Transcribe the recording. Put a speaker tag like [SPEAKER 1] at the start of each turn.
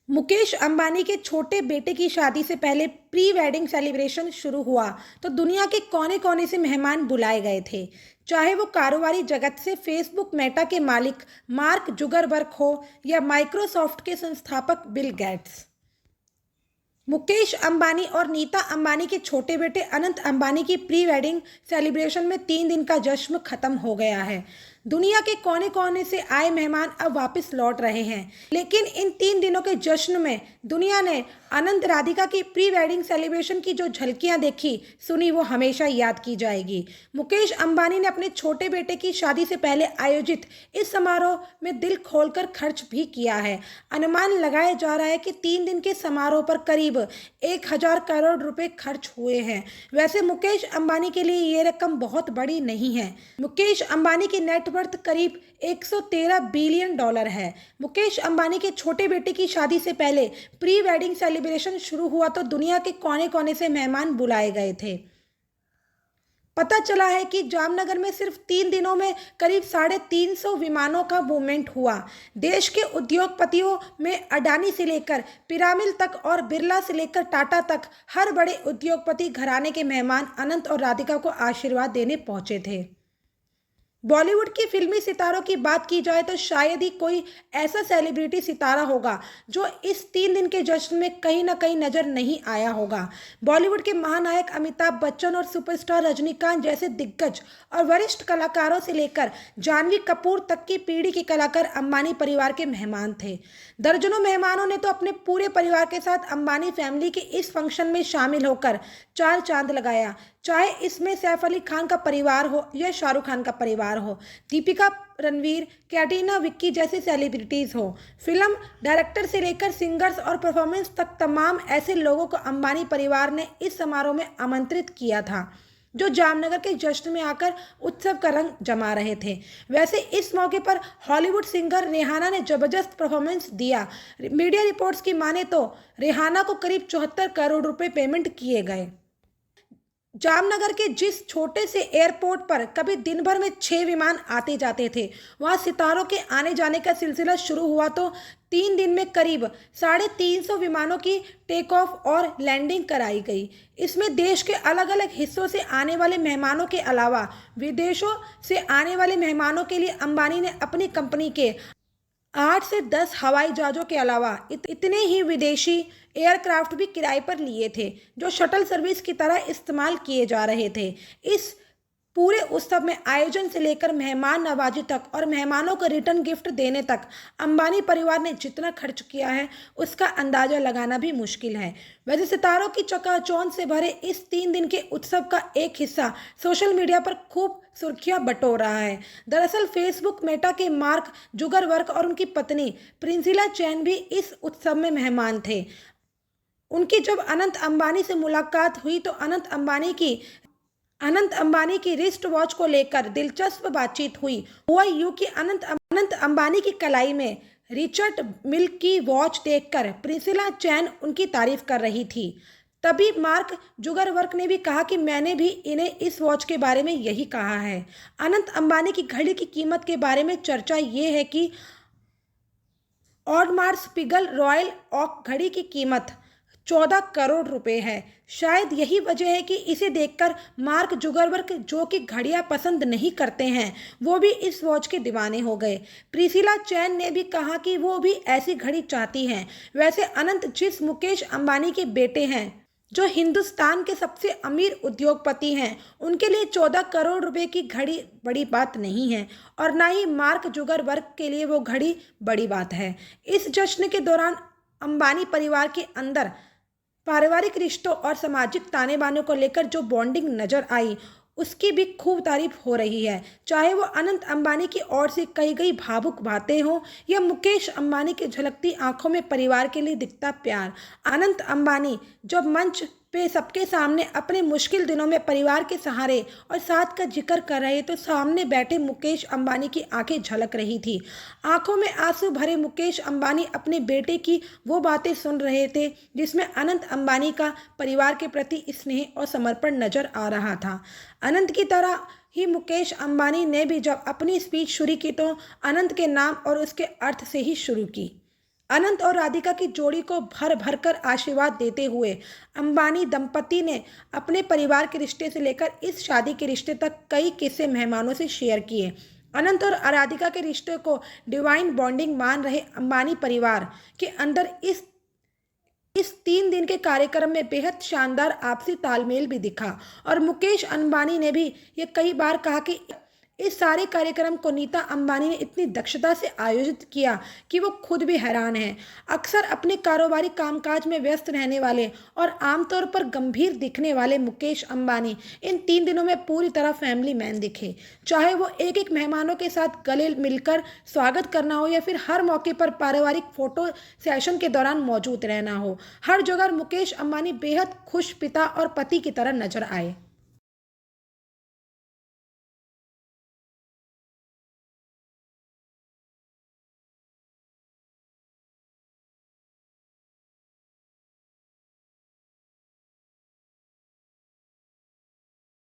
[SPEAKER 1] मुकेश अंबानी के छोटे बेटे की शादी से पहले प्री वेडिंग सेलिब्रेशन शुरू हुआ तो दुनिया के कोने कोने से मेहमान बुलाए गए थे। चाहे वो कारोबारी जगत से फेसबुक मेटा के मालिक मार्क जुगरबर्ग हो या माइक्रोसॉफ्ट के संस्थापक बिल गेट्स। मुकेश अंबानी और नीता अंबानी के छोटे बेटे अनंत अंबानी की प्री वेडिंग सेलिब्रेशन में 3 दिन का जश्न खत्म हो गया है। दुनिया के कोने कोने से आए मेहमान अब वापस लौट रहे हैं, लेकिन इन 3 दिनों के जश्न में दुनिया ने अनंत राधिका की प्री वेडिंग सेलिब्रेशन की जो झलकियां देखी सुनी वो हमेशा याद की जाएगी। मुकेश अंबानी ने अपने छोटे बेटे की शादी से पहले आयोजित इस समारोह में दिल खोलकर खर्च भी किया है। अनुमान लगाया जा रहा है कि 3 दिन के समारोह पर करीब 1,000 करोड़ रुपए खर्च हुए हैं। वैसे मुकेश अंबानी के लिए ये रकम बहुत बड़ी नहीं है। मुकेश अंबानी की नेटवर्थ करीब 113 बिलियन डॉलर है। मुकेश अंबानी के छोटे बेटे की शादी से पहले प्री वेडिंग सेलिब्रेशन शुरू हुआ तो दुनिया के कोने कोने से मेहमान बुलाए गए थे। पता चला है कि जामनगर में सिर्फ 3 दिनों में करीब 350 विमानों का मूवमेंट हुआ। देश के उद्योगपतियों में अडानी से लेकर पिरामिल तक और बिरला से लेकर टाटा तक हर बड़े उद्योगपति घराने के मेहमान अनंत और राधिका को आशीर्वाद देने पहुंचे थे। बॉलीवुड की फिल्मी सितारों की बात की जाए तो शायद ही कोई ऐसा सेलिब्रिटी सितारा होगा जो इस 3 दिन के जश्न में कहीं ना कहीं नजर नहीं आया होगा। बॉलीवुड के महानायक अमिताभ बच्चन और सुपरस्टार रजनीकांत जैसे दिग्गज और वरिष्ठ कलाकारों से लेकर जानवी कपूर तक की पीढ़ी के कलाकार अंबानी परिवार के मेहमान थे। दर्जनों मेहमानों ने तो अपने पूरे परिवार के साथ अंबानी फैमिली के इस फंक्शन में शामिल होकर चार चांद लगाया। चाहे इसमें सैफ अली खान का परिवार हो या शाहरुख खान का परिवार हो, दीपिका, रणवीर, कैटरीना, विक्की जैसी सेलिब्रिटीज हो, फिल्म डायरेक्टर से लेकर सिंगर्स और परफॉर्मेंस तक तमाम ऐसे लोगों को अंबानी परिवार ने इस समारोह में आमंत्रित किया था जो जामनगर के जश्न में आकर उत्सव का रंग जमा रहे थे। वैसे इस मौके पर हॉलीवुड सिंगर रेहाना ने जबरदस्त परफॉर्मेंस दिया। मीडिया रिपोर्ट्स की माने तो रेहाना को करीब 74 करोड़ रुपए पेमेंट किए गए। जामनगर के जिस छोटे से एयरपोर्ट पर कभी दिन भर में 6 विमान आते जाते थे, वहां सितारों के आने जाने का सिलसिला शुरू हुआ तो 3 दिन में करीब 350 विमानों की टेक ऑफ और लैंडिंग कराई गई। इसमें देश के अलग अलग हिस्सों से आने वाले मेहमानों के अलावा विदेशों से आने वाले मेहमानों के लिए अंबानी ने अपनी कंपनी के 8 से 10 हवाई जहाज़ों के अलावा इतने ही विदेशी एयरक्राफ्ट भी किराए पर लिए थे जो शटल सर्विस की तरह इस्तेमाल किए जा रहे थे। इस पूरे उत्सव में आयोजन से लेकर मेहमान नवाजी तक और मेहमानों को रिटर्न गिफ्ट देने तक अंबानी परिवार ने जितना खर्च किया है उसका अंदाजा लगाना भी मुश्किल है। वैसे सितारों की चकाचौंध से भरे इस 3 दिन के उत्सव का एक हिस्सा सोशल मीडिया पर खूब सुर्खियां बटोर रहा है। दरअसल फेसबुक मेटा के मार्क जुगरबर्ग और उनकी पत्नी प्रिंसिला चैन भी इस उत्सव में मेहमान थे। उनकी जब अनंत अंबानी से मुलाकात हुई तो अनंत अंबानी की रिस्ट वॉच को लेकर दिलचस्प बातचीत हुई। हुआ यूं कि अनंत अंबानी की कलाई में रिचर्ड मिल की वॉच देखकर प्रिंसिला चैन उनकी तारीफ कर रही थी। तभी मार्क जुगरबर्ग ने भी कहा कि मैंने भी इन्हें इस वॉच के बारे में यही कहा है। अनंत अंबानी की घड़ी की कीमत के बारे में चर्चा ये है कि ऑडमार स्पिगल रॉयल ओक घड़ी की कीमत 14 करोड़ रुपए है। शायद यही वजह है कि इसे देखकर मार्क जुगरबर्ग, जो कि घड़ियां पसंद नहीं करते हैं, वो भी इस वॉच के दीवाने हो गए। प्रिसिला चैन ने भी कहा कि वो भी ऐसी घड़ी चाहती हैं। वैसे अनंत जिस मुकेश अंबानी के बेटे हैं, जो हिंदुस्तान के सबसे अमीर उद्योगपति हैं, उनके लिए 14 करोड़ रुपए की घड़ी बड़ी बात नहीं है और ना ही मार्क जुगरबर्ग के लिए वो घड़ी बड़ी बात है। इस जश्न के दौरान अंबानी परिवार के अंदर पारिवारिक रिश्तों और सामाजिक ताने बाने को लेकर जो बॉन्डिंग नजर आई उसकी भी खूब तारीफ हो रही है। चाहे वो अनंत अंबानी की ओर से कही गई भावुक बातें हों या मुकेश अंबानी की झलकती आंखों में परिवार के लिए दिखता प्यार। अनंत अंबानी जब मंच पे सबके सामने अपने मुश्किल दिनों में परिवार के सहारे और साथ का जिक्र कर रहे तो सामने बैठे मुकेश अंबानी की आंखें झलक रही थी। आंखों में आंसू भरे मुकेश अंबानी अपने बेटे की वो बातें सुन रहे थे जिसमें अनंत अंबानी का परिवार के प्रति स्नेह और समर्पण नजर आ रहा था। अनंत की तरह ही मुकेश अंबानी ने भी जब अपनी स्पीच शुरू की तो अनंत के नाम और उसके अर्थ से ही शुरू की। अनंत और राधिका की जोड़ी को भर भर कर आशीर्वाद देते हुए अंबानी दंपति ने अपने परिवार के रिश्ते से लेकर इस शादी के रिश्ते तक कई किस्से मेहमानों से शेयर किए। अनंत और राधिका के रिश्ते को डिवाइन बॉन्डिंग मान रहे अंबानी परिवार के अंदर इस 3 दिन के कार्यक्रम में बेहद शानदार आपसी तालमेल भी दिखा। और मुकेश अंबानी ने भी ये कई बार कहा कि इस सारे कार्यक्रम को नीता अंबानी ने इतनी दक्षता से आयोजित किया कि वो खुद भी हैरान हैं। अक्सर अपने कारोबारी कामकाज में व्यस्त रहने वाले और आमतौर पर गंभीर दिखने वाले मुकेश अंबानी इन 3 दिनों में पूरी तरह फैमिली मैन दिखे। चाहे वो एक एक मेहमानों के साथ गले मिलकर स्वागत करना हो या फिर हर मौके पर पारिवारिक फोटो सेशन के दौरान मौजूद रहना हो, हर जगह मुकेश अंबानी बेहद खुश पिता और पति की तरह नजर आए।